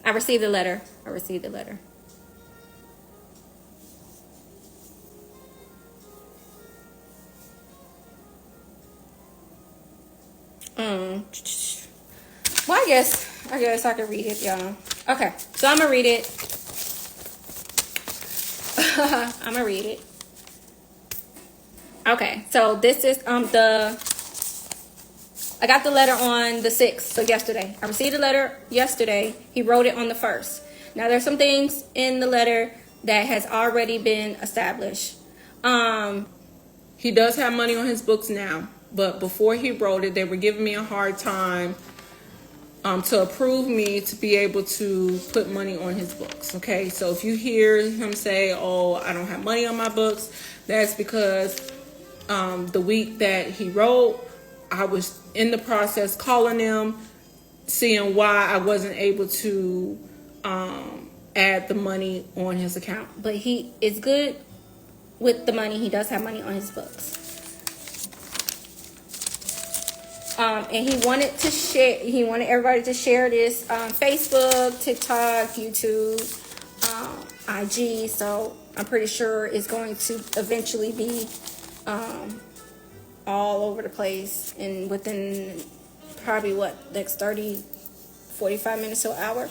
I received the letter. I received the letter. Well, I guess I can read it, y'all. Okay, so I'm gonna read it. I'm gonna read it. Okay, so this is I got the letter on the 6th, so yesterday. I received the letter yesterday. He wrote it on the 1st. Now, there's some things in the letter that has already been established. He does have money on his books now, but before he wrote it, they were giving me a hard time to approve me to be able to put money on his books. Okay, so if you hear him say, "Oh, I don't have money on my books," that's because the week that he wrote, I was in the process calling them, seeing why I wasn't able to add the money on his account. But he is good with the money. He does have money on his books. And he wanted everybody to share this Facebook, TikTok, YouTube, IG. So I'm pretty sure it's going to eventually be all over the place, and within probably next 30, 45 minutes to an hour.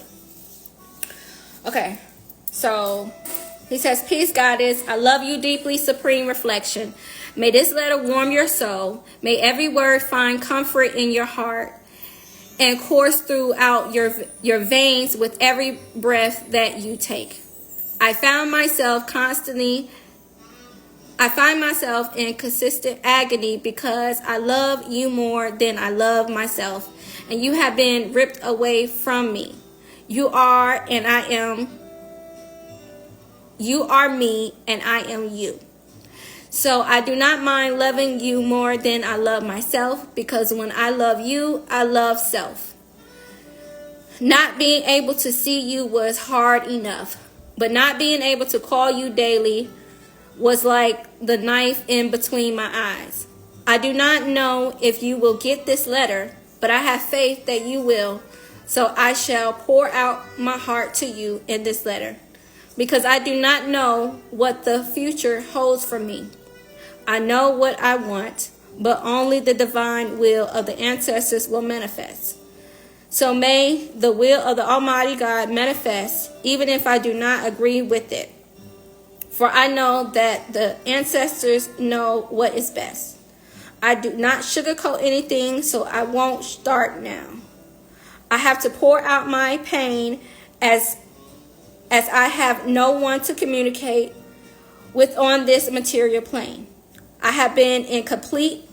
Okay, so he says, "Peace, Goddess. I love you deeply, Supreme Reflection. May this letter warm your soul. May every word find comfort in your heart and course throughout your veins with every breath that you take. I find myself in consistent agony because I love you more than I love myself, and you have been ripped away from me. You are and I am. You are me and I am you. So I do not mind loving you more than I love myself, because when I love you, I love self. Not being able to see you was hard enough, but not being able to call you daily was like the knife in between my eyes. I do not know if you will get this letter, but I have faith that you will. So I shall pour out my heart to you in this letter, because I do not know what the future holds for me. I know what I want, but only the divine will of the ancestors will manifest. So may the will of the Almighty God manifest, even if I do not agree with it. For I know that the ancestors know what is best. I do not sugarcoat anything, so I won't start now. I have to pour out my pain as I have no one to communicate with on this material plane. I have been in complete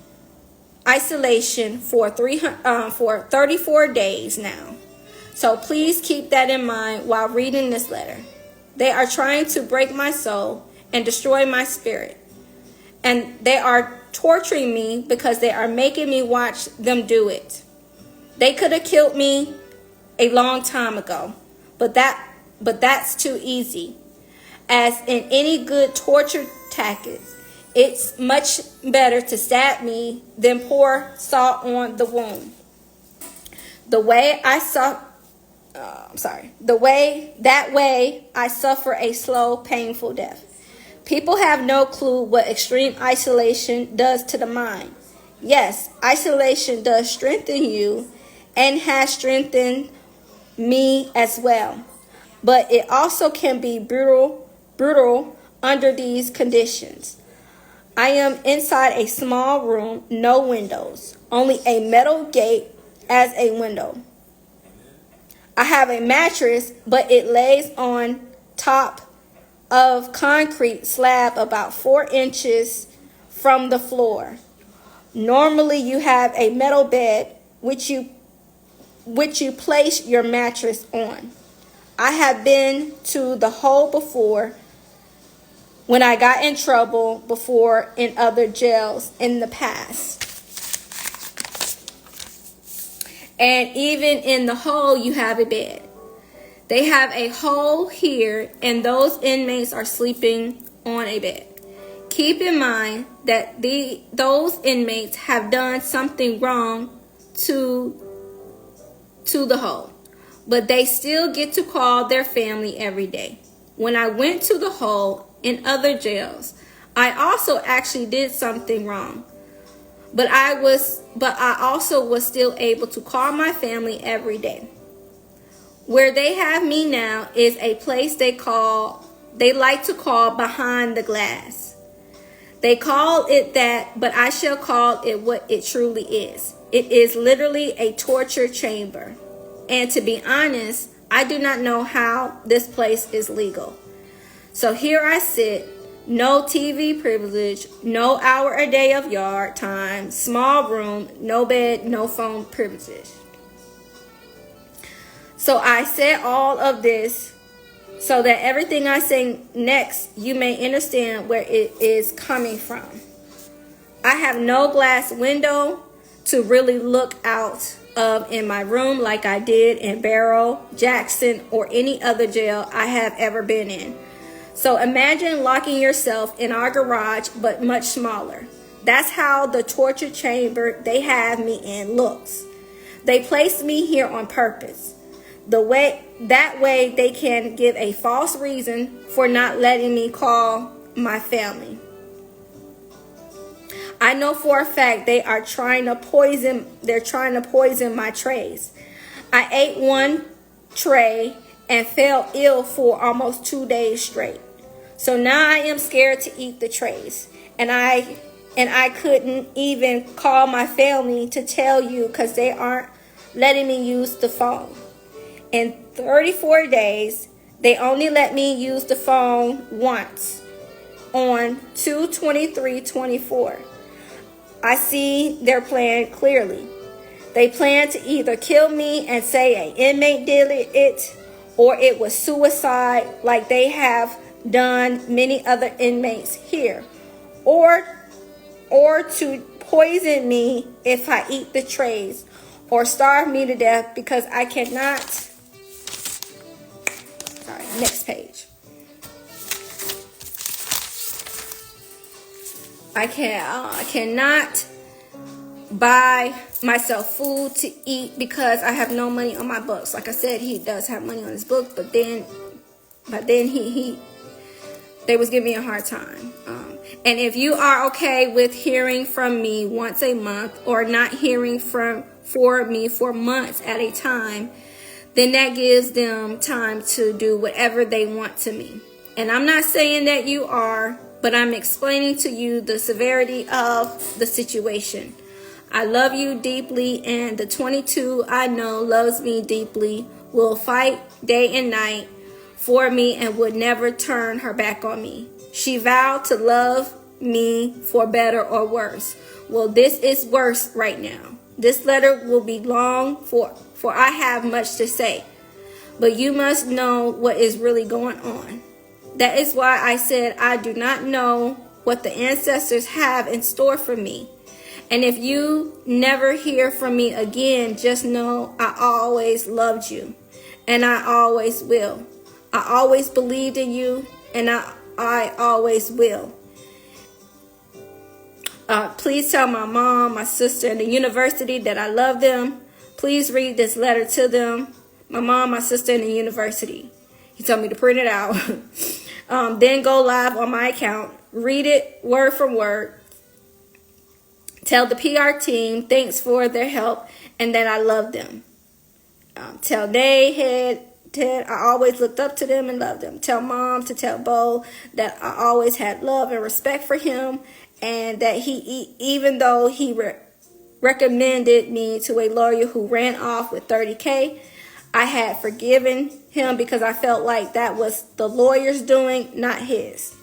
isolation for 34 days now. So please keep that in mind while reading this letter. They are trying to break my soul and destroy my spirit. And they are torturing me because they are making me watch them do it. They could have killed me a long time ago, but that's too easy. As in any good torture tactics, it's much better to stab me than pour salt on the wound. That way I suffer a slow, painful death. People have no clue what extreme isolation does to the mind. Yes, isolation does strengthen you and has strengthened me as well. But it also can be brutal under these conditions. I am inside a small room, no windows, only a metal gate as a window. I have a mattress, but it lays on top of concrete slab about 4 inches from the floor. Normally you have a metal bed which you place your mattress on. I have been to the hole before when I got in trouble before in other jails in the past. And even in the hole, you have a bed. They have a hole here, and those inmates are sleeping on a bed. Keep in mind that those inmates have done something wrong to the hole. but they still get to call their family every day. When I went to the hole in other jails, I also actually did something wrong. But I also was still able to call my family every day. Where they have me now is a place they like to call behind the glass. They call it that, but I shall call it what it truly is. It is literally a torture chamber. And to be honest, I do not know how this place is legal. So here I sit, no TV privilege, no hour a day of yard time, small room, no bed, no phone privilege. So I said all of this so that everything I say next, you may understand where it is coming from. I have no glass window to really look out of in my room like I did in Barrow, Jackson, or any other jail I have ever been in. So imagine locking yourself in our garage, but much smaller. That's how the torture chamber they have me in looks. They placed me here on purpose. That way they can give a false reason for not letting me call my family. I know for a fact they're trying to poison my trays. I ate one tray and fell ill for almost 2 days straight. So now I am scared to eat the trays. And I couldn't even call my family to tell you because they aren't letting me use the phone. In 34 days, they only let me use the phone once on 2/23/24. I see their plan clearly. They plan to either kill me and say an inmate did it, or it was suicide like they have done many other inmates here, or to poison me if I eat the trays, or starve me to death because I cannot. Sorry, next page. I cannot buy myself food to eat because I have no money on my books. Like I said, he does have money on his book, but then they was giving me a hard time. And if you are okay with hearing from me once a month or not hearing for me for months at a time, then that gives them time to do whatever they want to me. And I'm not saying that you are, but I'm explaining to you the severity of the situation. I love you deeply, and the 22 I know loves me deeply, will fight day and night for me and would never turn her back on me. She vowed to love me for better or worse. Well, this is worse right now. This letter will be long, for I have much to say. But you must know what is really going on. That is why I said I do not know what the ancestors have in store for me. And if you never hear from me again, just know I always loved you. And I always will. I always believed in you, and I always will. Please tell my mom, my sister, and the university that I love them. Please read this letter to them. My mom, my sister, and the university. He told me to print it out. Then go live on my account. Read it word for word. Tell the PR team thanks for their help and that I love them. Tell Ted I always looked up to them and loved them. Tell Mom to tell Bo that I always had love and respect for him, and that even though he recommended me to a lawyer who ran off with $30,000, I had forgiven him because I felt like that was the lawyer's doing, not his.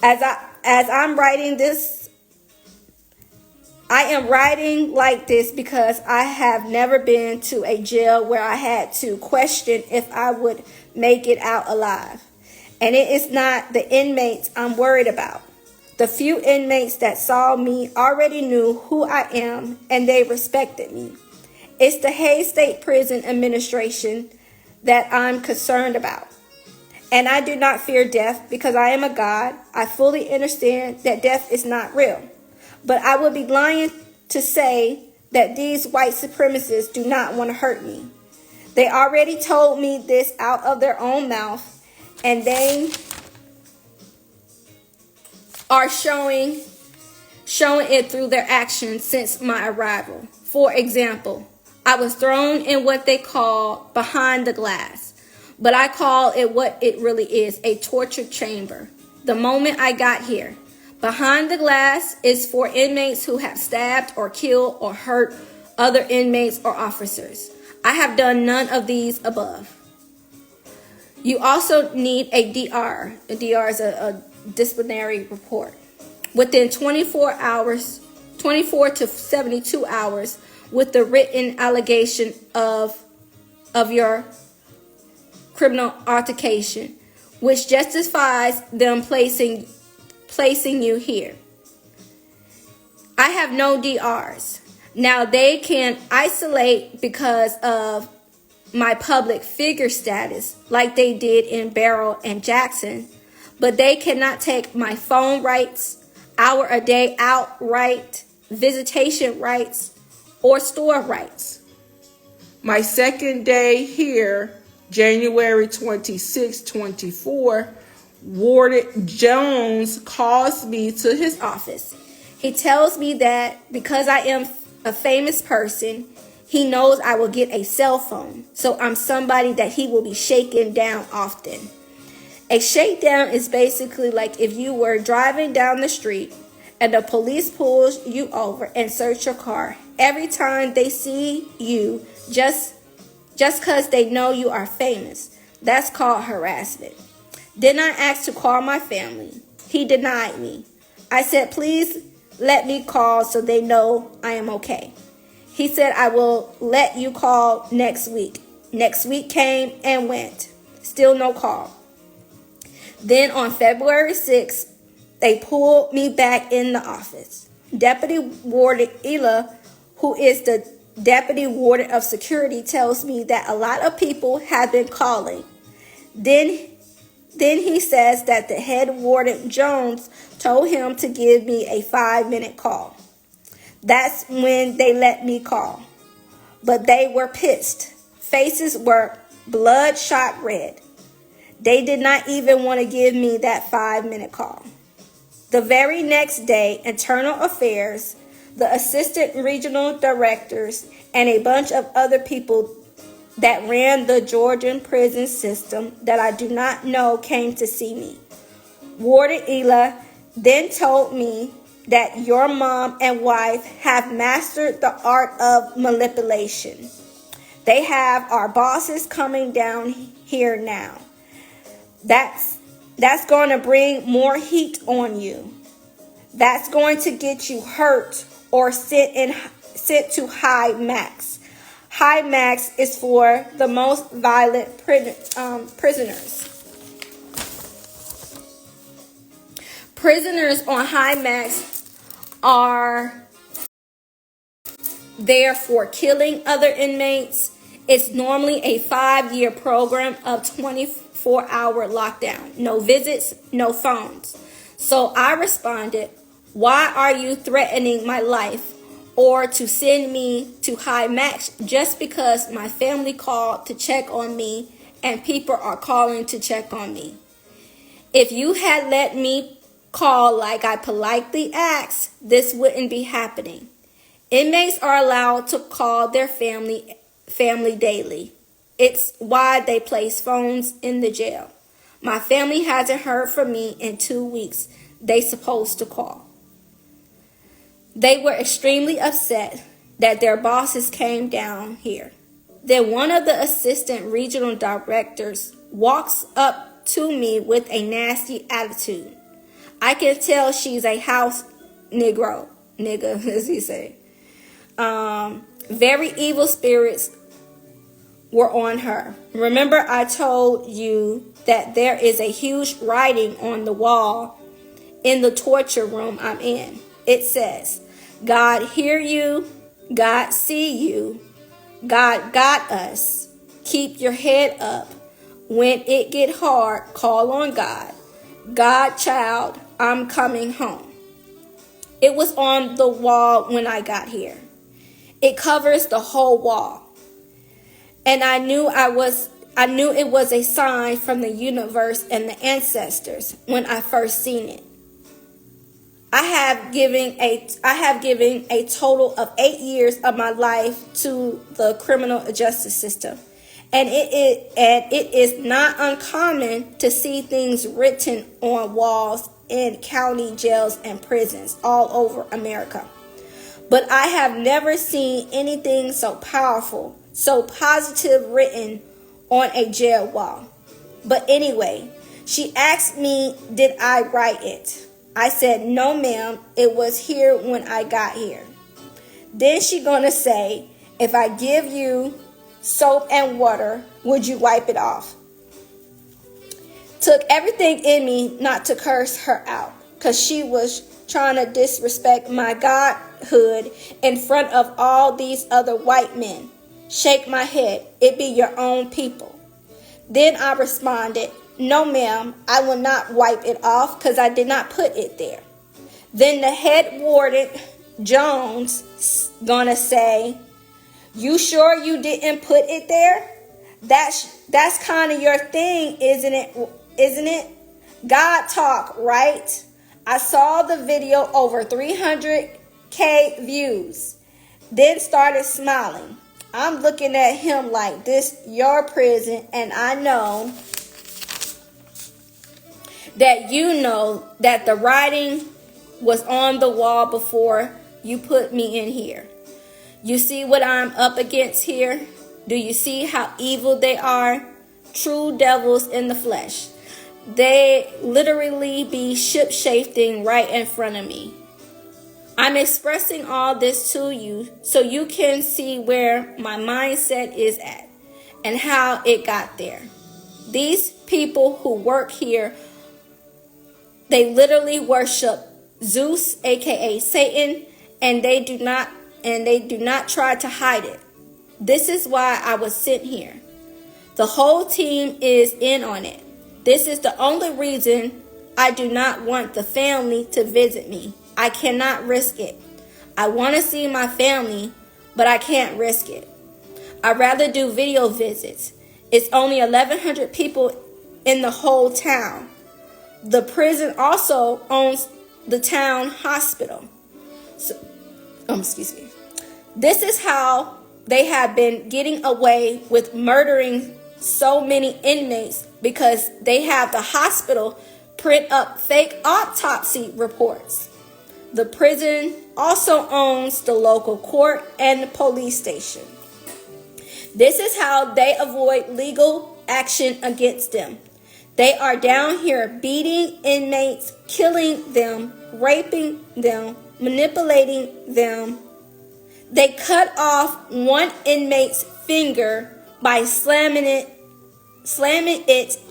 As I'm writing this, I am writing like this because I have never been to a jail where I had to question if I would make it out alive. And it is not the inmates I'm worried about. The few inmates that saw me already knew who I am, and they respected me. It's the Hays State Prison Administration that I'm concerned about. And I do not fear death because I am a God. I fully understand that death is not real. But I would be lying to say that these white supremacists do not want to hurt me. They already told me this out of their own mouth, and they are showing it through their actions since my arrival. For example, I was thrown in what they call behind the glass, but I call it what it really is, a torture chamber. The moment I got here, behind the glass is for inmates who have stabbed or killed or hurt other inmates or officers. I have done none of these above. You also need a DR. A DR is a disciplinary report. Within 24 to 72 hours with the written allegation of your criminal altercation, which justifies them placing you here. I have no DRs. Now they can isolate because of my public figure status like they did in Barrow and Jackson, but they cannot take my phone rights, hour a day out right, visitation rights, or store rights. My second day here, January 26, 24, Warden Jones calls me to his office. He tells me that because I am a famous person, he knows I will get a cell phone. So I'm somebody that he will be shaking down often. A shakedown is basically like if you were driving down the street and the police pulls you over and search your car. Every time they see you, just because they know you are famous. That's called harassment. Then I asked to call my family. He denied me. I said, please let me call so they know I am okay. He said, I will let you call next week. Next week came and went. Still no call. Then on February 6th, they pulled me back in the office. Deputy Warden Ela, who is the Deputy Warden of Security, tells me that a lot of people have been calling. Then he says that the head warden Jones told him to give me a 5-minute call. That's when they let me call. But they were pissed. Faces were bloodshot red. They did not even want to give me that 5-minute call. The very next day, Internal Affairs, the assistant regional directors, and a bunch of other people that ran the Georgian prison system that I do not know came to see me. Warden Ela then told me that your mom and wife have mastered the art of manipulation. They have our bosses coming down here now. That's going to bring more heat on you. That's going to get you hurt or sent to high max. High max is for the most violent prisoners. Prisoners on high max are there for killing other inmates. It's normally a 5-year program of 24-hour lockdown. No visits, no phones. So I responded, why are you threatening my life or to send me to high max just because my family called to check on me and people are calling to check on me? If you had let me call like I politely asked, this wouldn't be happening. Inmates are allowed to call their family daily. It's why they place phones in the jail. My family hasn't heard from me in 2 weeks. They supposed to call. They were extremely upset that their bosses came down here. Then one of the assistant regional directors walks up to me with a nasty attitude. I can tell she's a house nigga, as he say. Very evil spirits were on her. Remember, I told you that there is a huge writing on the wall in the torture room I'm in. It says, God hear you, God see you, God got us. Keep your head up. When it get hard, call on God. God, child, I'm coming home. It was on the wall when I got here. It covers the whole wall. And I knew it was a sign from the universe and the ancestors when I first seen it. I have given a total of 8 years of my life to the criminal justice system. And it is not uncommon to see things written on walls in county jails and prisons all over America. But I have never seen anything so powerful, so positive written on a jail wall. But anyway, she asked me, did I write it? I said, no, ma'am, it was here when I got here. Then she gonna say, if I give you soap and water, would you wipe it off? Took everything in me not to curse her out, because she was trying to disrespect my godhood in front of all these other white men. Shake my head, it be your own people. Then I responded, no, ma'am, I will not wipe it off because I did not put it there. Then the head warden, Jones, gonna say, you sure you didn't put it there? That's kind of your thing, isn't it? God talk, right? I saw the video over 300K views. Then started smiling. I'm looking at him like this, your prison, and I know that you know that the writing was on the wall before you put me in here. You see what I'm up against here? Do you see how evil they are? True devils in the flesh. They literally be ship-shifting right in front of me. I'm expressing all this to you so you can see where my mindset is at and how it got there. These people who work here, they literally worship Zeus, aka Satan, and they do not try to hide it. This is why I was sent here. The whole team is in on it. This is the only reason I do not want the family to visit me. I cannot risk it. I want to see my family, but I can't risk it. I'd rather do video visits. It's only 1,100 people in the whole town. The prison also owns the town hospital. Excuse me. This is how they have been getting away with murdering so many inmates, because they have the hospital print up fake autopsy reports. The prison also owns the local court and the police station. This is how they avoid legal action against them. They are down here beating inmates, killing them, raping them, manipulating them. They cut off one inmate's finger by slamming it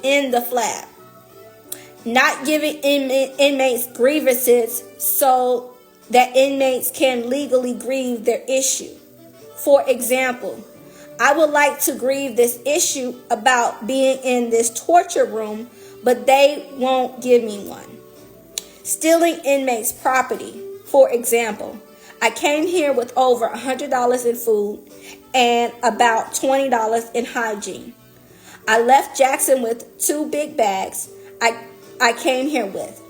in the flap. Not giving inmates grievances so that inmates can legally grieve their issue. For example, I would like to grieve this issue about being in this torture room, but they won't give me one. Stealing inmates' property. For example, I came here with over $100 in food and about $20 in hygiene. I left Jackson with 2 big bags I came here with.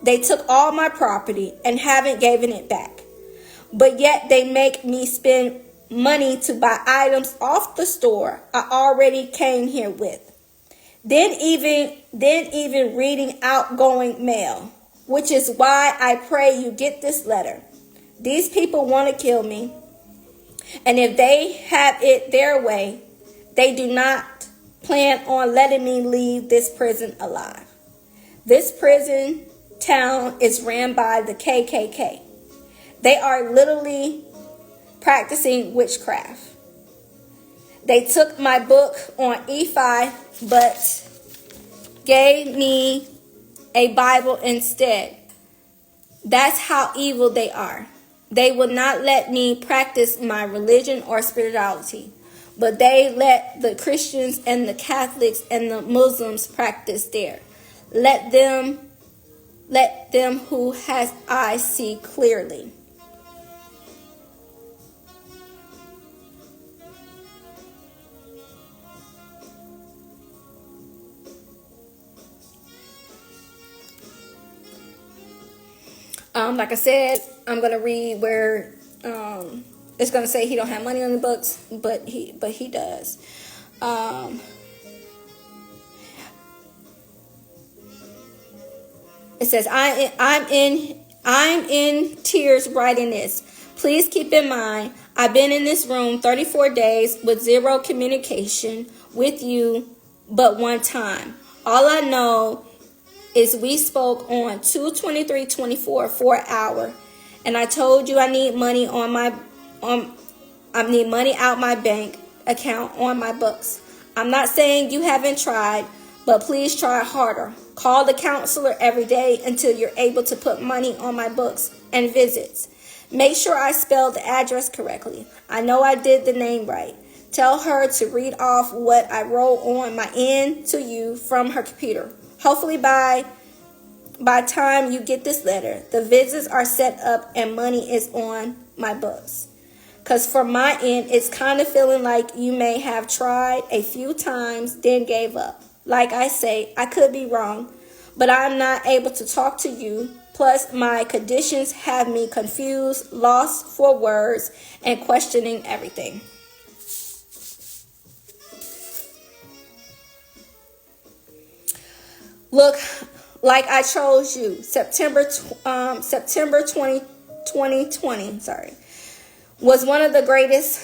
They took all my property and haven't given it back. But yet they make me spend money to buy items off the store I already came here with. Then even reading outgoing mail, which is why I pray you get this letter. These people want to kill me, and if they have it their way, they do not plan on letting me leave this prison alive. This prison town is ran by the KKK. They are literally practicing witchcraft. They took my book on E5, but gave me a Bible instead. That's how evil they are. They will not let me practice my religion or spirituality, but they let the Christians and the Catholics and the Muslims practice there. Let them who has eyes see clearly. Like I said, I'm gonna read where it's gonna say he don't have money on the books, but he does. It says, I'm in tears writing this. Please keep in mind, I've been in this room 34 days with zero communication with you but one time. All I know is we spoke on 2/23/24 for an hour, and I told you I need money I need money out my bank account on my books. I'm not saying you haven't tried, but please try harder. Call the counselor every day until you're able to put money on my books and visits. Make sure I spelled the address correctly. I know I did the name right. Tell her to read off what I wrote on my end to you from her computer. Hopefully by time you get this letter, the visits are set up and money is on my books. Because from my end, it's kind of feeling like you may have tried a few times, then gave up. Like I say, I could be wrong, but I'm not able to talk to you. Plus, my conditions have me confused, lost for words, and questioning everything. Look, like I chose you, September 2020, was one of the greatest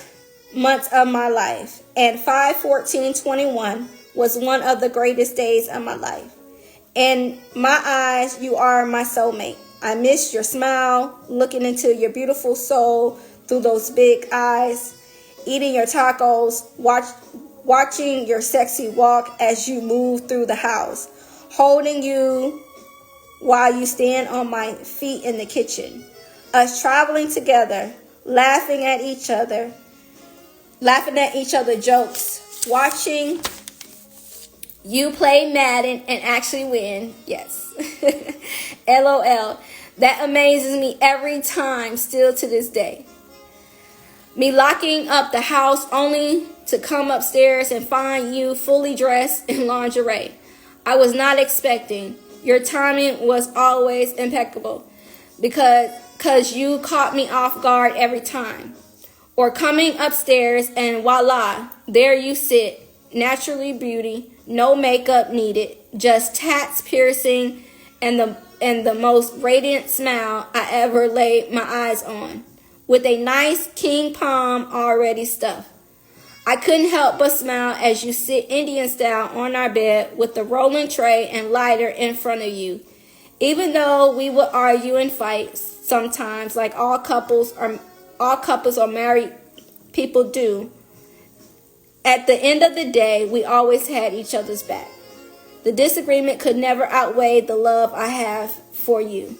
months of my life, and 5/14/21 was one of the greatest days of my life. In my eyes, you are my soulmate. I miss your smile, looking into your beautiful soul through those big eyes, eating your tacos, watching your sexy walk as you move through the house, holding you while you stand on my feet in the kitchen, us traveling together, laughing at each other jokes, watching you play Madden and actually win. Yes. LOL. That amazes me every time, still to this day. Me locking up the house only to come upstairs and find you fully dressed in lingerie. I was not expecting. Your timing was always impeccable because you caught me off guard every time. Or coming upstairs and voila, there you sit, naturally beauty, no makeup needed, just tats piercing and the most radiant smile I ever laid my eyes on, with a nice king palm already stuffed. I couldn't help but smile as you sit Indian style on our bed with the rolling tray and lighter in front of you. Even though we would argue and fight sometimes, like all couples or married people do, at the end of the day, we always had each other's back. The disagreement could never outweigh the love I have for you.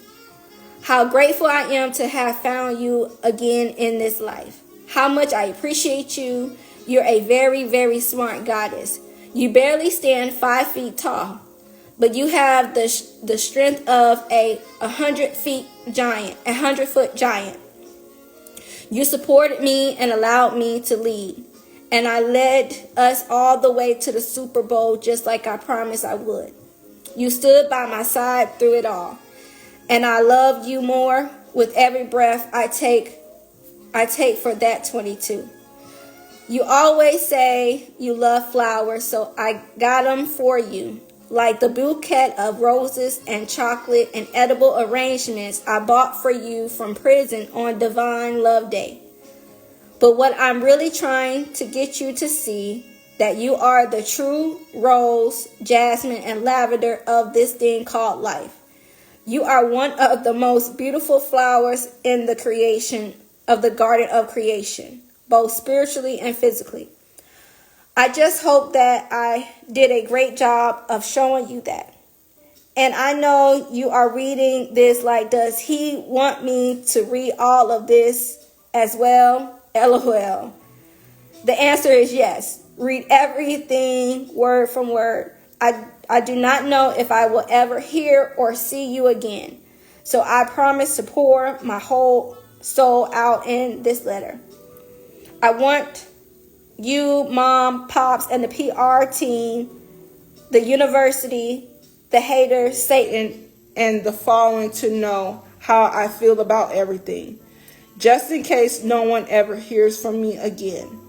How grateful I am to have found you again in this life. How much I appreciate you. You're a very, very smart goddess. You barely stand 5 feet tall, but you have the strength of a 100-foot giant. You supported me and allowed me to lead, and I led us all the way to the Super Bowl just like I promised I would. You stood by my side through it all, and I love you more with every breath I take for that 22. You always say you love flowers, so I got them for you. Like the bouquet of roses and chocolate and edible arrangements I bought for you from prison on Divine Love Day. But what I'm really trying to get you to see, that you are the true rose, jasmine, and lavender of this thing called life. You are one of the most beautiful flowers in the creation of the garden of creation, both spiritually and physically. I just hope that I did a great job of showing you that. And I know you are reading this like, does he want me to read all of this as well? LOL. The answer is yes. Read everything word from word. I do not know if I will ever hear or see you again. So I promise to pour my whole soul out in this letter. I want you, Mom, Pops, and the PR team, the university, the haters, Satan, and the fallen to know how I feel about everything, just in case no one ever hears from me again.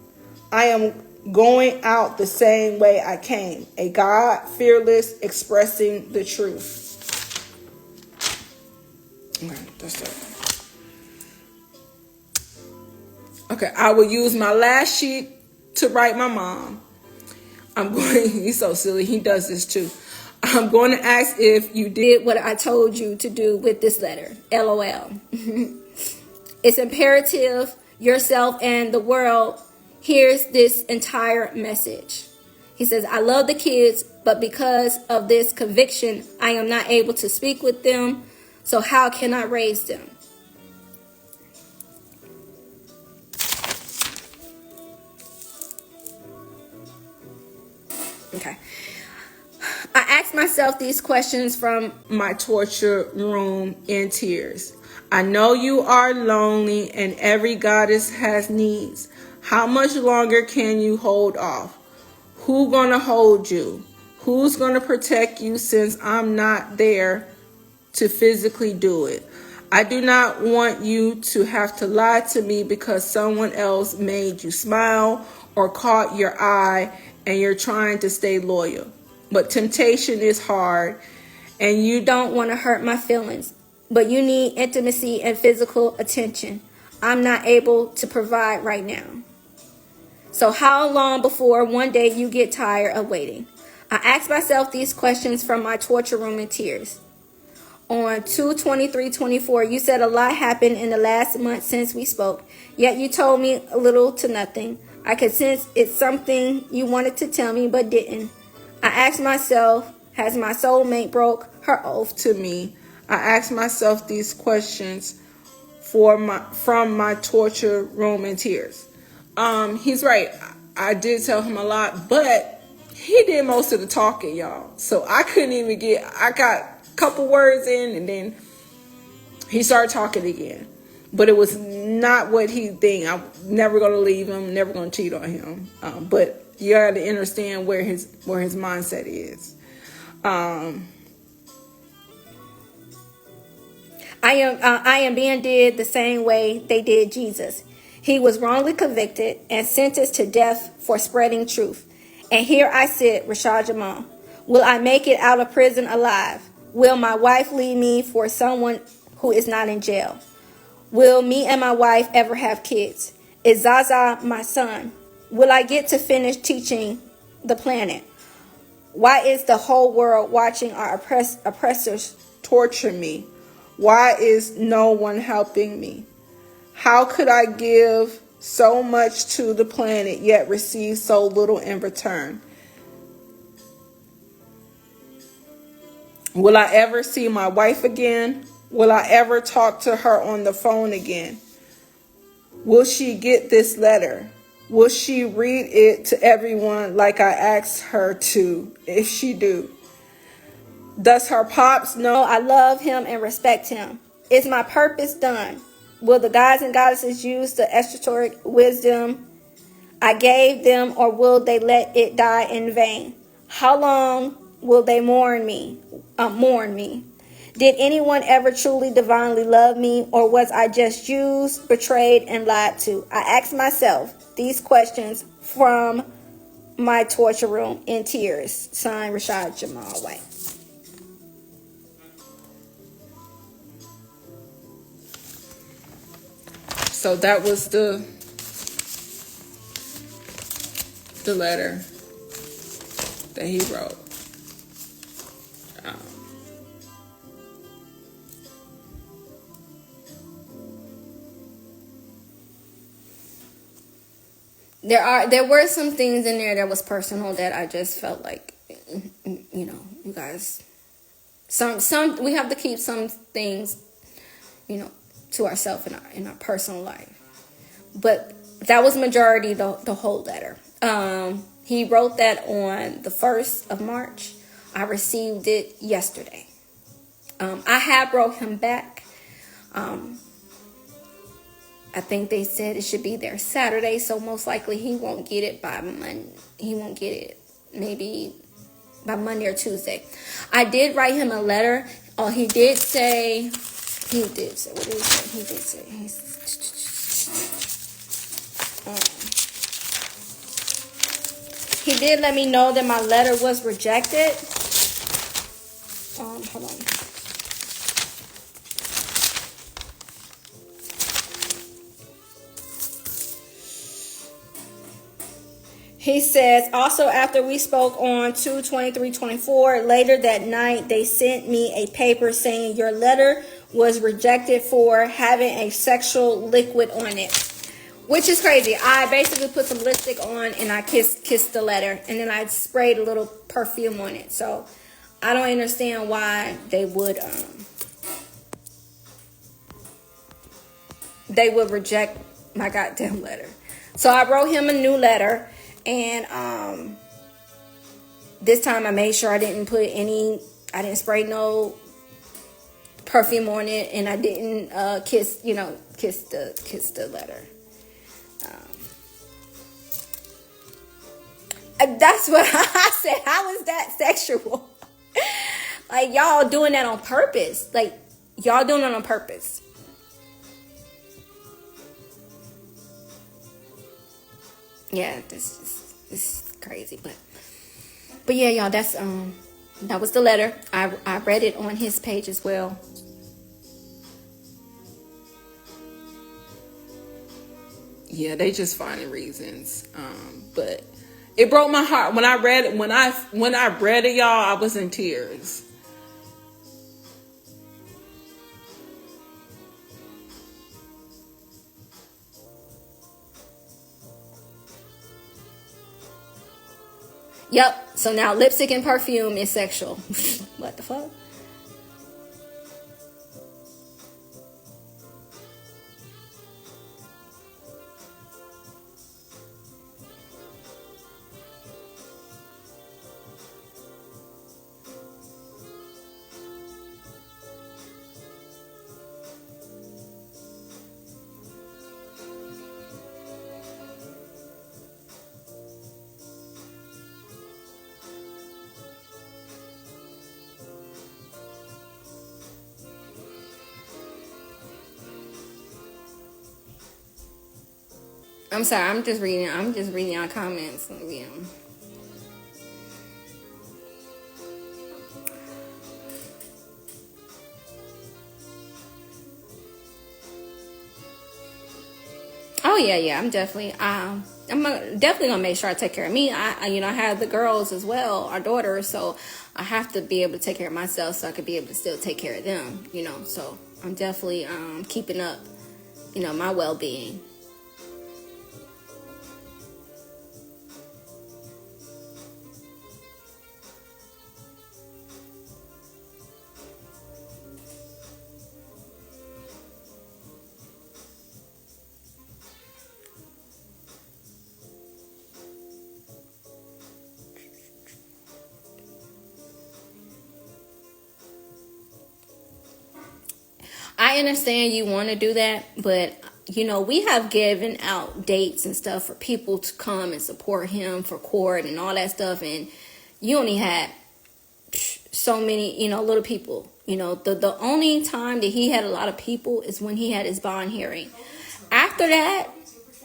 I am going out the same way I came, a God fearless, expressing the truth. Okay, that's it. Okay, I will use my last sheet to write my mom. He's so silly. He does this too. I'm going to ask if you did What I told you to do with this letter. LOL. It's imperative yourself and the world hears this entire message. He says, I love the kids, but because of this conviction, I am not able to speak with them. So how can I raise them? Okay. I asked myself these questions from my torture room in tears. I know you are lonely and every goddess has needs. How much longer can you hold off? Who gonna hold you? Who's gonna protect you since I'm not there to physically do it? I do not want you to have to lie to me because someone else made you smile or caught your eye and you're trying to stay loyal. But temptation is hard and you don't want to hurt my feelings, but you need intimacy and physical attention. I'm not able to provide right now. So how long before one day you get tired of waiting? I asked myself these questions from my torture room in tears. On 2/23/24, you said a lot happened in the last month since we spoke, yet you told me a little to nothing. I could sense it's something you wanted to tell me but didn't. I asked myself, has my soulmate broke her oath to me? I asked myself these questions from my torture room in tears. He's right. I did tell him a lot, but he did most of the talking, y'all. So I couldn't even I got a couple words in and then he started talking again. But it was not what he think. I'm never going to leave him, never going to cheat on him. But you got to understand where his mindset is. I am being did the same way they did Jesus. He was wrongly convicted and sentenced to death for spreading truth. And here I sit, Rashad Jamal. Will I make it out of prison alive? Will my wife leave me for someone who is not in jail? Will me and my wife ever have kids? Is Zaza my son? Will I get to finish teaching the planet? Why is the whole world watching our oppressors torture me? Why is no one helping me? How could I give so much to the planet yet receive so little in return? Will I ever see my wife again? Will I ever talk to her on the phone again? Will she get this letter? Will she read it to everyone like I asked her to, if she do? Does her pops know I love him and respect him? Is my purpose done? Will the gods and goddesses use the esoteric wisdom I gave them, or will they let it die in vain? How long will they mourn me? Did anyone ever truly divinely love me, or was I just used, betrayed, and lied to? I asked myself these questions from my torture room in tears. Signed, Rashad Jamal White. So that was the letter that he wrote. There were some things in there that was personal that I just felt like, you guys, some we have to keep some things, to ourselves in our personal life. But that was majority the whole letter. He wrote that on the 1st of March. I received it yesterday. I have wrote him back. I think they said it should be there Saturday, so most likely he won't get it by Monday. He won't get it maybe by Monday or Tuesday. I did write him a letter. He did say He did say, what did he say? He did say, he did let me know that my letter was rejected. Hold on. He says, also after we spoke on 2/23/24, later that night, they sent me a paper saying your letter was rejected for having a sexual liquid on it. Which is crazy. I basically put some lipstick on and I kissed the letter. And then I sprayed a little perfume on it. So I don't understand why they would reject my goddamn letter. So I wrote him a new letter. And this time I made sure I didn't spray no perfume on it, and I didn't kiss the letter. That's what I said. How is that sexual? Like, y'all doing that on purpose. Like, y'all doing it on purpose. Yeah, this is crazy, but yeah, y'all, that was the letter. I read it on his page as well. Yeah, they just finding reasons. But it broke my heart when I read it. When I read it, y'all, I was in tears. Yep. So now lipstick and perfume is sexual. What the fuck? I'm sorry. I'm just reading our comments. Yeah. Oh yeah. I'm definitely gonna make sure I take care of me. I have the girls as well, our daughters, so I have to be able to take care of myself so I could be able to still take care of them. So I'm definitely keeping up, my well-being. I understand you want to do that, but we have given out dates and stuff for people to come and support him for court and all that stuff, and you only had so many, little people. The only time that he had a lot of people is when he had his bond hearing. After that,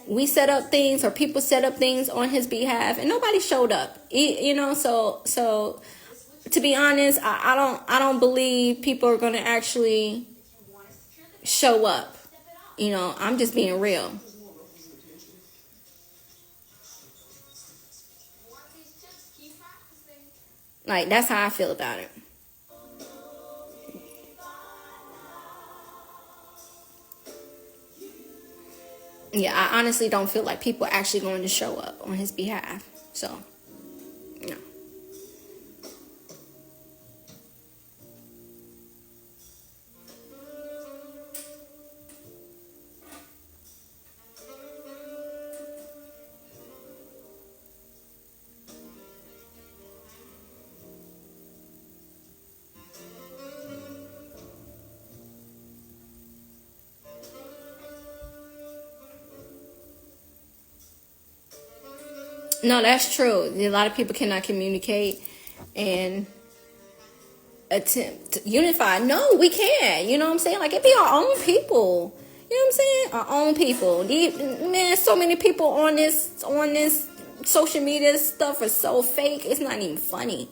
we set up things, or people set up things on his behalf, and nobody showed up. So to be honest, I don't believe people are going to actually show up. I'm just being real. Like, that's how I feel about it. Yeah, I honestly don't feel like people are actually going to show up on his behalf. So, no. No, that's true. A lot of people cannot communicate, and attempt to unify. No, we can't. You know what I'm saying? Like, it be our own people. You know what I'm saying? Our own people. Man, so many people on this social media stuff are so fake. It's not even funny.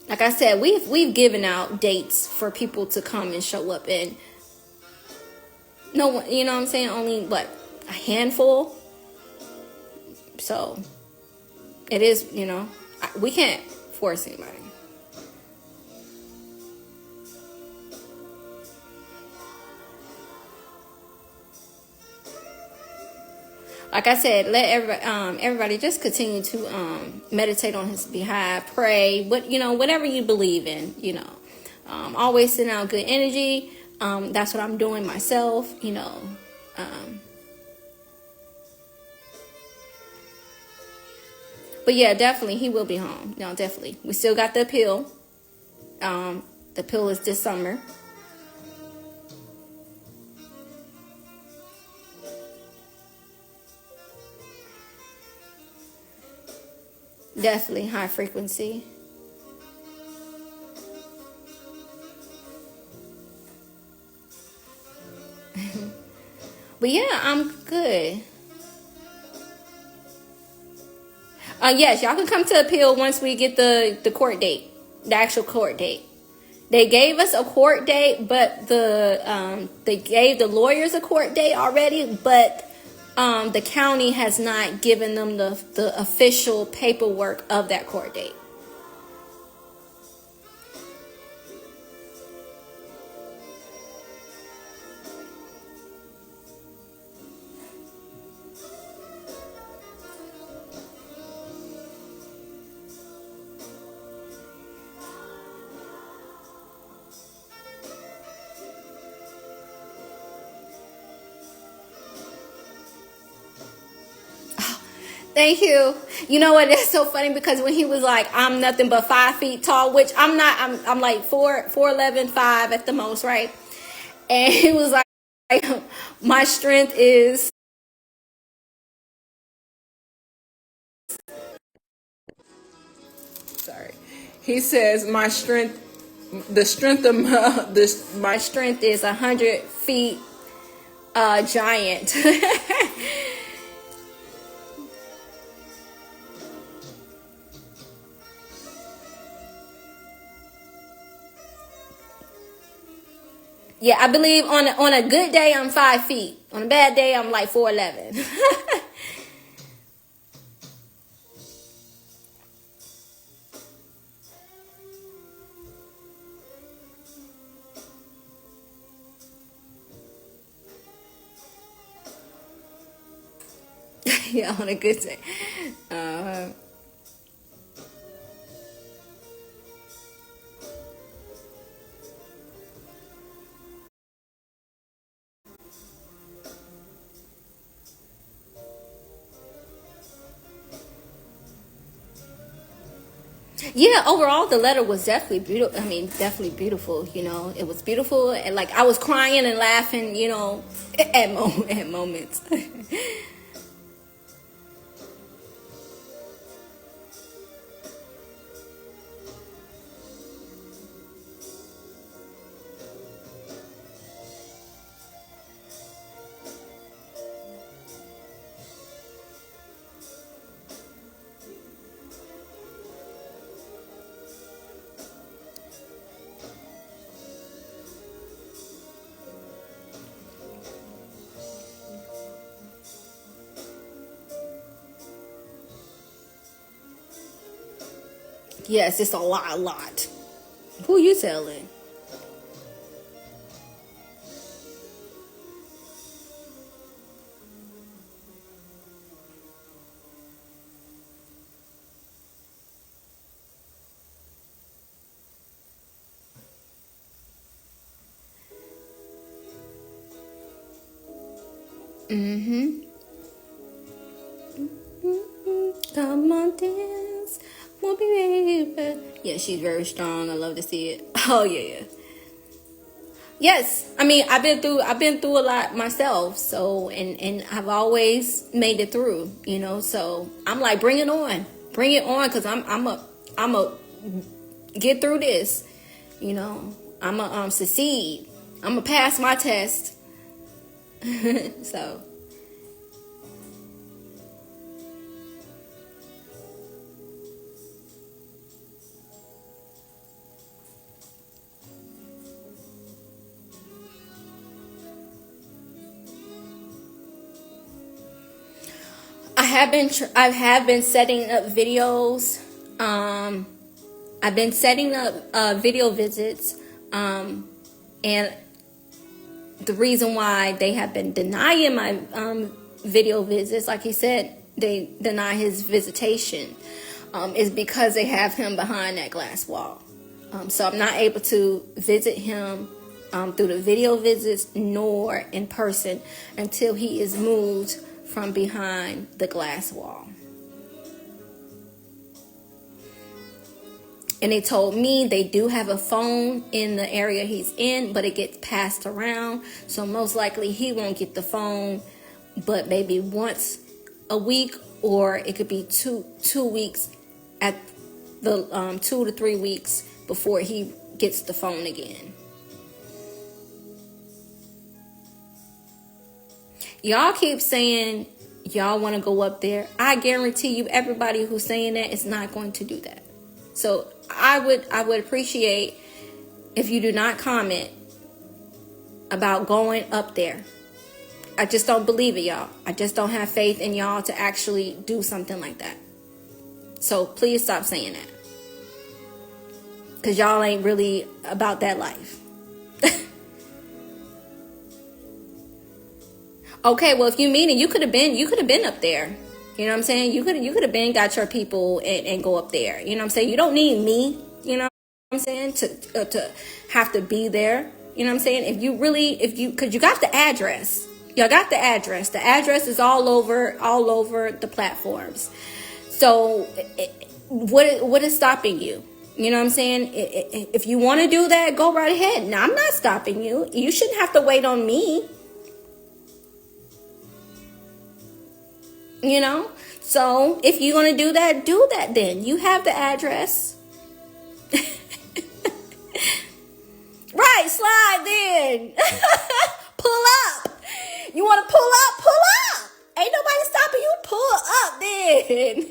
Like I said, we've given out dates for people to come and show up, and no one, you know what I'm saying? Only what, a handful. So it is, we can't force anybody. Like I said, let everybody just continue to meditate on his behalf, pray, whatever you believe in, always send out good energy. That's what I'm doing myself, But yeah, definitely he will be home. No, definitely. We still got the appeal. The appeal is this summer. Definitely high frequency. But yeah, I'm good. Yes, y'all can come to appeal once we get the court date, the actual court date. They gave us a court date, but they gave the lawyers a court date already, but the county has not given them the official paperwork of that court date. Thank you. You know what? It's so funny because when he was like, I'm nothing but 5 feet tall, which I'm not. I'm like 4'11", 5 at the most, right? And he was like, my strength is. Sorry. He says my strength, the strength of My strength is 100 feet giant. Yeah, I believe on a good day I'm 5 feet. On a bad day I'm like 4'11". Yeah, on a good day. Yeah, overall the letter was definitely beautiful. I mean, definitely beautiful. It was beautiful, and like I was crying and laughing. At moments. Yes, it's a lot. Who you telling? Come on, dance. Won't be baby. Yeah, she's very strong. I love to see it. Oh, yeah. Yes, I mean I've been through a lot myself, so and I've always made it through, So I'm like, bring it on, because I'm a get through this, I'm a succeed, I'm a pass my test. So I have been setting up videos. I've been setting up video visits, and the reason why they have been denying my video visits, like he said, they deny his visitation, is because they have him behind that glass wall. So I'm not able to visit him through the video visits nor in person until he is moved from behind the glass wall. And they told me they do have a phone in the area he's in, but it gets passed around. So most likely he won't get the phone, but maybe once a week, or it could be two weeks at the 2 to 3 weeks before he gets the phone again. Y'all keep saying y'all want to go up there. I guarantee you, everybody who's saying that is not going to do that. So I would appreciate if you do not comment about going up there. I just don't believe it, y'all. I just don't have faith in y'all to actually do something like that. So please stop saying that, because y'all ain't really about that life. Okay, well, if you mean it, you could have been up there. You know what I'm saying? You could have been got your people and go up there. You know what I'm saying? You don't need me, you know what I'm saying, to have to be there. You know what I'm saying? Because you got the address. Y'all got the address. The address is all over the platforms. So what is stopping you? You know what I'm saying? If you want to do that, go right ahead. Now, I'm not stopping you. You shouldn't have to wait on me. So if you're going to do that then. You have the address. Right, slide then. Pull up. You want to pull up? Pull up. Ain't nobody stopping you. Pull up then.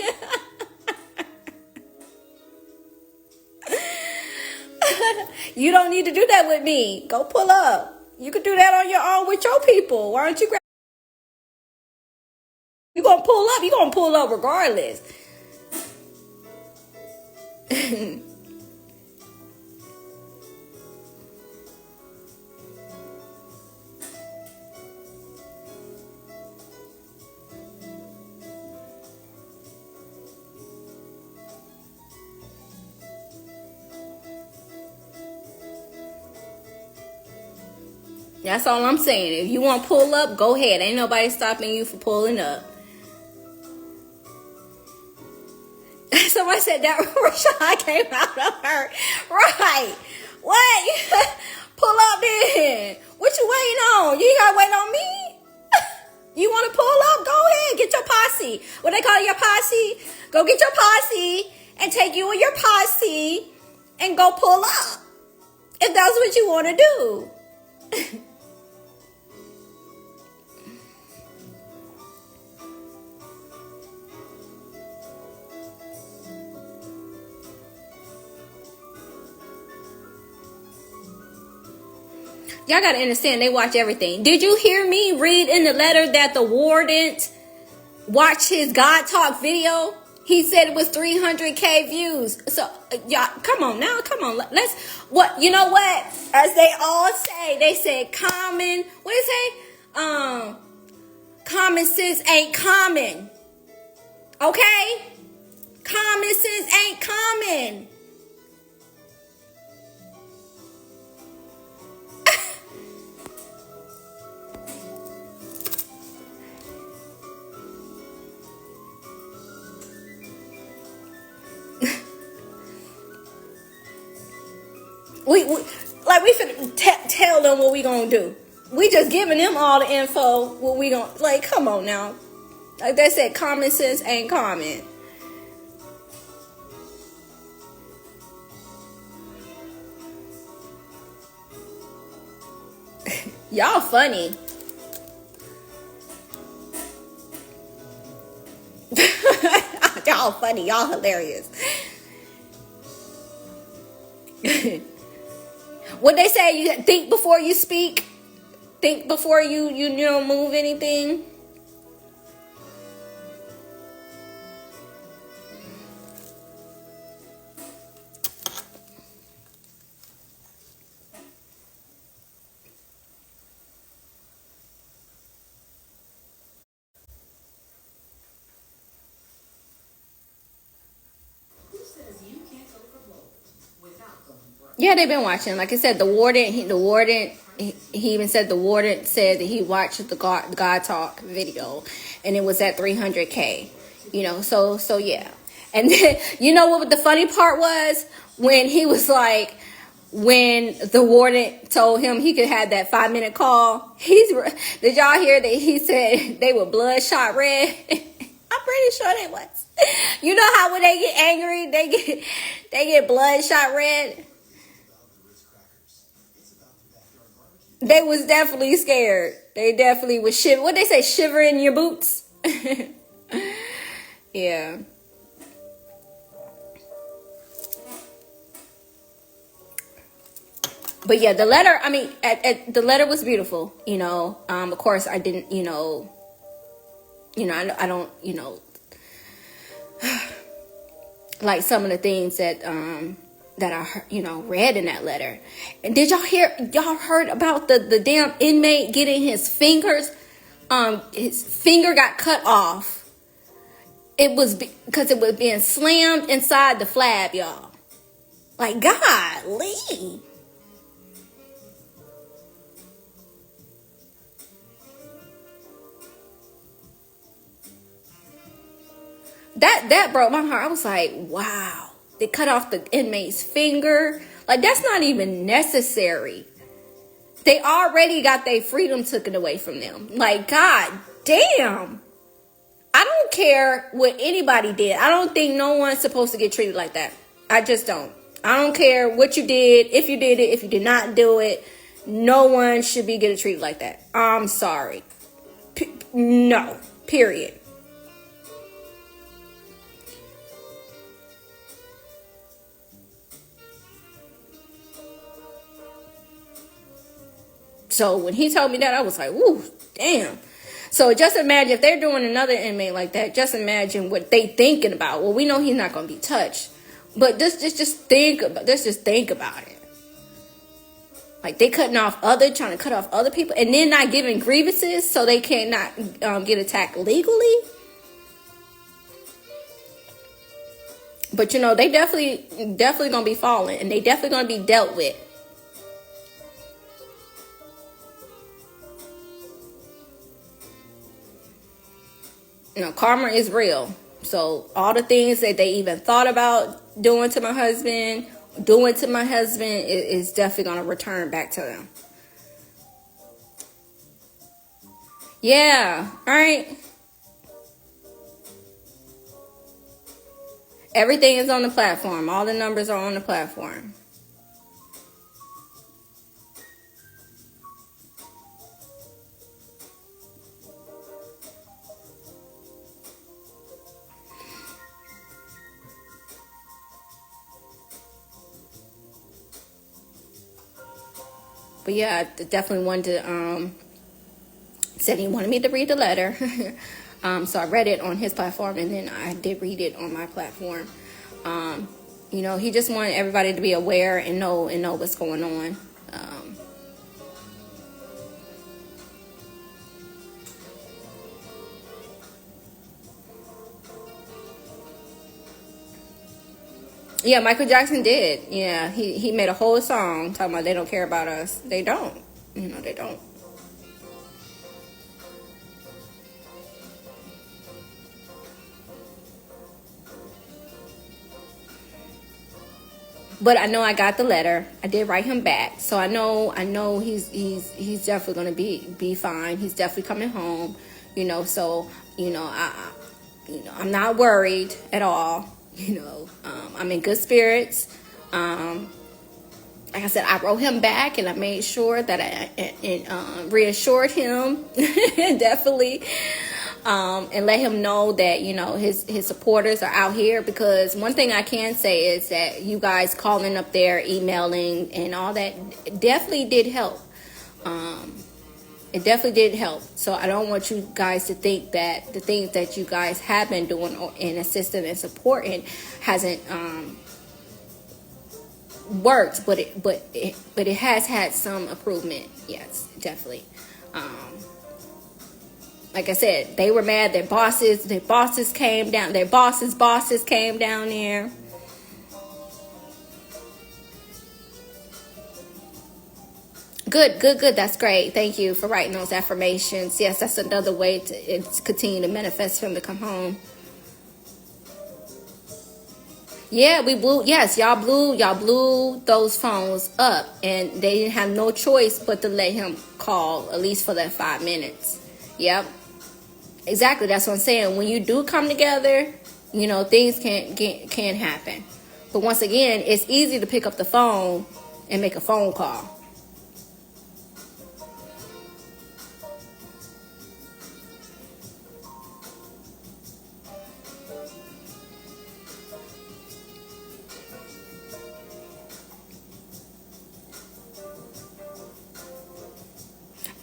You don't need to do that with me. Go pull up. You could do that on your own with your people. Why don't you grab? You're going to pull up regardless. That's all I'm saying. If you want to pull up, go ahead. Ain't nobody stopping you for pulling up. Somebody said that Rashad came out of her. Right. What? Pull up then. What you waiting on? You ain't got to wait on me. You want to pull up? Go ahead. Get your posse. What they call your posse? Go get your posse and take you and your posse and go pull up. If that's what you want to do. Y'all gotta understand, they watch everything. Did you hear me read in the letter that the warden watched his God Talk video? He said it was 300K views. So, y'all, come on now, come on. You know what? As they all say, they said common, what do they say? Common sense ain't common. Okay? Common sense ain't common. Like we finna tell them what we gonna do. We just giving them all the info. What we gonna, like? Come on now. Like they said, common sense ain't common. Y'all funny. Y'all funny. Y'all hilarious. What they say, you think before you speak. Think before you know, move anything. Yeah, they've been watching. Like I said, the warden, he even said the warden said that he watched the God Talk video, and it was at 300K. You know, so yeah. And then, you know what the funny part was? When he was like, when the warden told him he could have that 5-minute call, did y'all hear that he said they were bloodshot red? I'm pretty sure they was. You know how when they get angry, they get bloodshot red? They was definitely scared. They definitely was what they say, shiver in your boots. Yeah. But yeah, the letter, I mean, the letter was beautiful, you know. Of course, I didn't, I don't, like some of the things that I, read in that letter. And did y'all heard about the damn inmate getting his fingers, his finger got cut off. It was because it was being slammed inside the flab, y'all. Like, golly. That broke my heart. I was like, wow. They cut off the inmate's finger. Like, that's not even necessary. They already got their freedom taken away from them. Like, god damn. I don't care what anybody did. I don't think no one's supposed to get treated like that. I just don't. I don't care what you did, if you did it, if you did not do it. No one should be getting treated like that. I'm sorry. No. Period. So when he told me that, I was like, ooh, damn. So just imagine if they're doing another inmate like that, just imagine what they thinking about. Well, we know he's not going to be touched. But let's just think about it. Like they trying to cut off other people and then not giving grievances so they cannot get attacked legally. But they definitely going to be falling and they definitely going to be dealt with. Karma is real. So all the things that they even thought about doing to my husband is definitely going to return back to them. Yeah. All right. Everything is on the platform. All the numbers are on the platform. But yeah, I definitely wanted to, said he wanted me to read the letter. So I read it on his platform and then I did read it on my platform. He just wanted everybody to be aware and know what's going on. Yeah, Michael Jackson did. Yeah, he made a whole song talking about they don't care about us. They don't. They don't. But I know I got the letter. I did write him back, so I know he's definitely gonna be fine. He's definitely coming home, So I'm not worried at all. I'm in good spirits. Like I said, I wrote him back and I made sure that I reassured him definitely, and let him know that his supporters are out here. Because one thing I can say is that you guys calling up there, emailing, and all that definitely did help. It definitely did help. So I don't want you guys to think that the things that you guys have been doing and assisting and supporting hasn't worked, but it has had some improvement. Yes, definitely. Like I said, they were mad. Their bosses came down. Their bosses came down there. Good. That's great. Thank you for writing those affirmations. Yes, that's another way to continue to manifest for him to come home. Yeah, we blew. Yes, y'all blew those phones up, and they didn't have no choice but to let him call, at least for that 5 minutes. Yep, exactly. That's what I'm saying. When you do come together, things can happen. But once again, it's easy to pick up the phone and make a phone call.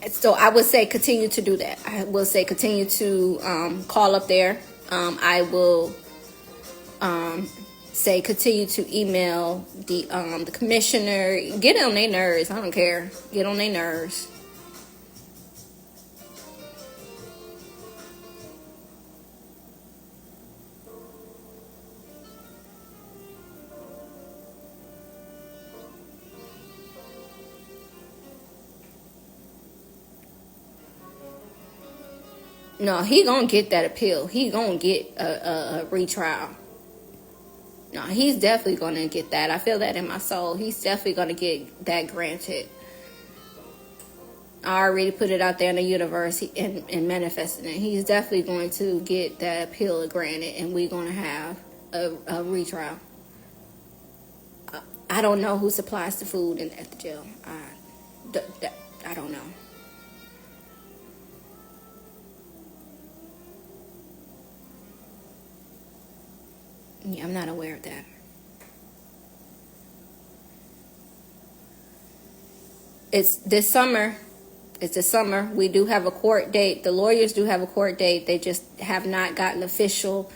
So I would say continue to do that. I will say continue to call up there. I will say continue to email the commissioner. Get on their nerves. I don't care. Get on their nerves. No, he gonna get that appeal. He gonna get a retrial. No, he's definitely gonna get that. I feel that in my soul. He's definitely gonna get that granted. I already put it out there in the universe and manifesting it. He's definitely going to get that appeal granted, and we're gonna have a retrial. I don't know who supplies the food at the jail. I don't know. Yeah, I'm not aware of that. It's this summer. It's this summer. We do have a court date. The lawyers do have a court date. They just have not gotten official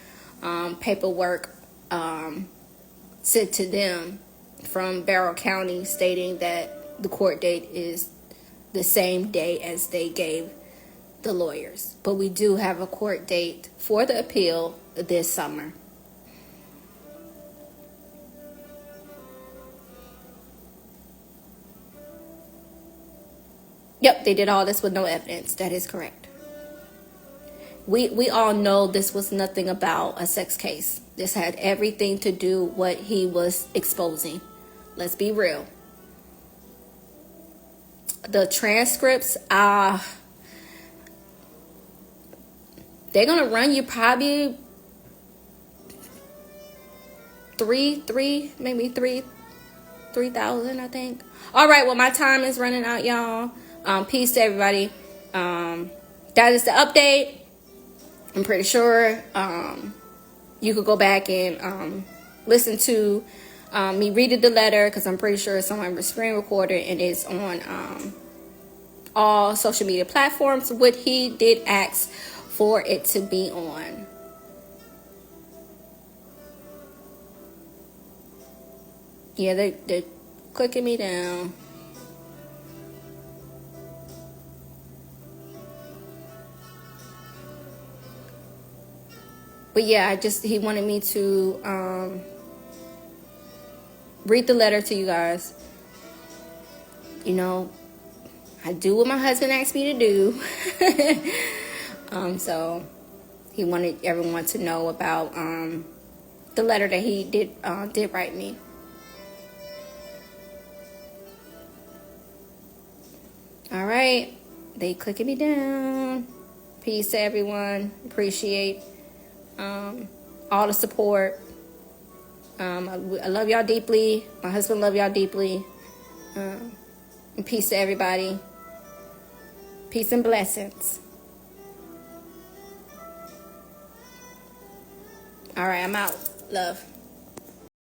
paperwork sent to them from Barrow County stating that the court date is the same day as they gave the lawyers. But we do have a court date for the appeal this summer. Yep, they did all this with no evidence. That is correct. We all know this was nothing about a sex case. This had everything to do what he was exposing. Let's be real. The transcripts, they're gonna run you probably maybe 3,000, I think. All right, well, my time is running out, y'all. Peace to everybody. That is the update. I'm pretty sure you could go back and listen to me reading the letter, because I'm pretty sure someone was screen recorded and it's on all social media platforms, what he did ask for it to be on. Yeah, they're clicking me down. But yeah, he wanted me to read the letter to you guys. I do what my husband asked me to do. So he wanted everyone to know about the letter that he did write me. All right. They clicking me down. Peace to everyone. Appreciate all the support. I love y'all deeply. My husband love y'all deeply. And peace to everybody. Peace and blessings. All right, I'm out. Love.